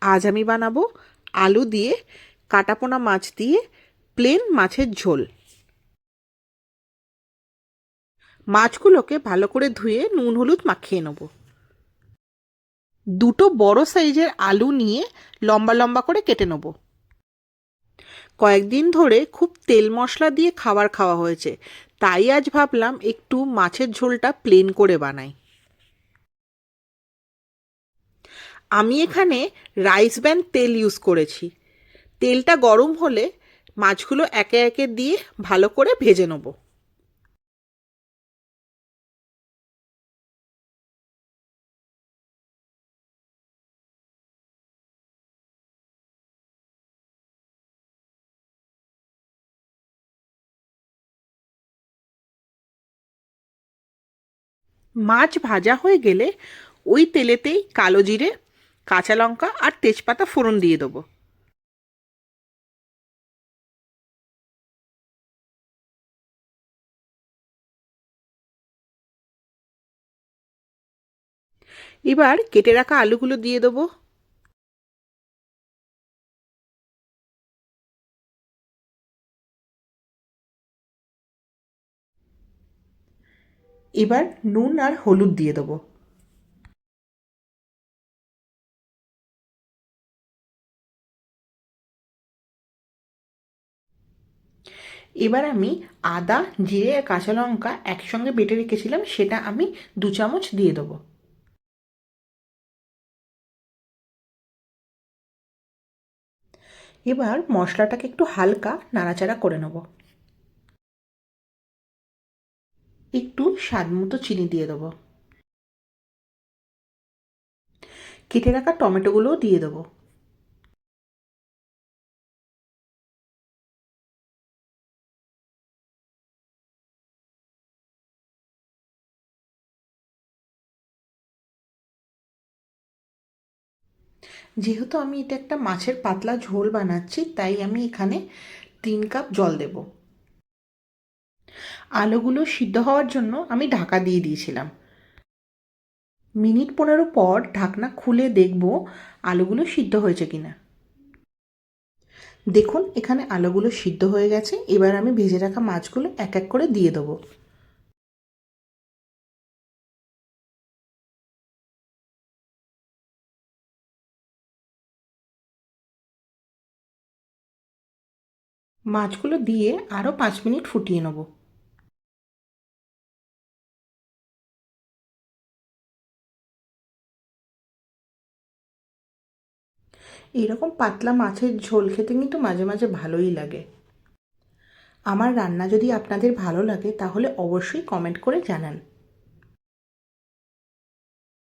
আজ আমি বানাবো আলু দিয়ে কাটাপোনা মাছ দিয়ে প্লেন মাছের ঝোল। মাছগুলোকে ভালো করে ধুয়ে নুন হলুদ মাখিয়ে নেব। দুটো বড় সাইজের আলু নিয়ে লম্বা লম্বা করে কেটে নেব। কয়েকদিন ধরে খুব তেল মশলা দিয়ে খাবার খাওয়া হয়েছে, তাই আজ ভাবলাম একটু মাছের ঝোলটা প্লেন করে বানাই। আমি এখানে রাইস ব্র্যান তেল ইউজ করেছি। তেলটা গরম হলে মাছগুলো একে একে দিয়ে ভালো করে ভেজে নেব। মাছ ভাজা হয়ে গেলে ওই তেলেতেই কালো জিরে, কাঁচা লঙ্কা আর তেজপাতা ফোড়ন দিয়ে দেবো। এবার কেটে রাখা আলুগুলো দিয়ে দেবো। এবার নুন আর হলুদ দিয়ে দেবো। এবার আমি আদা, জিরে আর কাঁচা লঙ্কা একসঙ্গে বেটে রেখেছিলাম, সেটা আমি 2 চামচ দিয়ে দেবো। এবার মশলাটাকে একটু হালকা নাড়াচাড়া করে নেব। একটু স্বাদ মতো চিনি দিয়ে দেবো। কেটে রাখা টমেটোগুলোও দিয়ে দেবো। যেহেতু আমি এটা একটা মাছের পাতলা ঝোল বানাচ্ছি, তাই আমি এখানে 3 কাপ জল দেব। আলুগুলো সিদ্ধ হওয়ার জন্য আমি ঢাকা দিয়ে দিয়েছিলাম। মিনিট 15 পর ঢাকনা খুলে দেখব আলুগুলো সিদ্ধ হয়েছে কিনা। দেখুন এখানে আলুগুলো সিদ্ধ হয়ে গেছে। এবার আমি ভেজে রাখা মাছগুলো এক এক করে দিয়ে দেবো। মাছগুলো দিয়ে আরও 5 মিনিট ফুটিয়ে নেব। এরকম পাতলা মাছের ঝোল খেতে কিন্তু মাঝে মাঝে ভালোই লাগে। আমার রান্না যদি আপনাদের ভালো লাগে তাহলে অবশ্যই কমেন্ট করে জানান।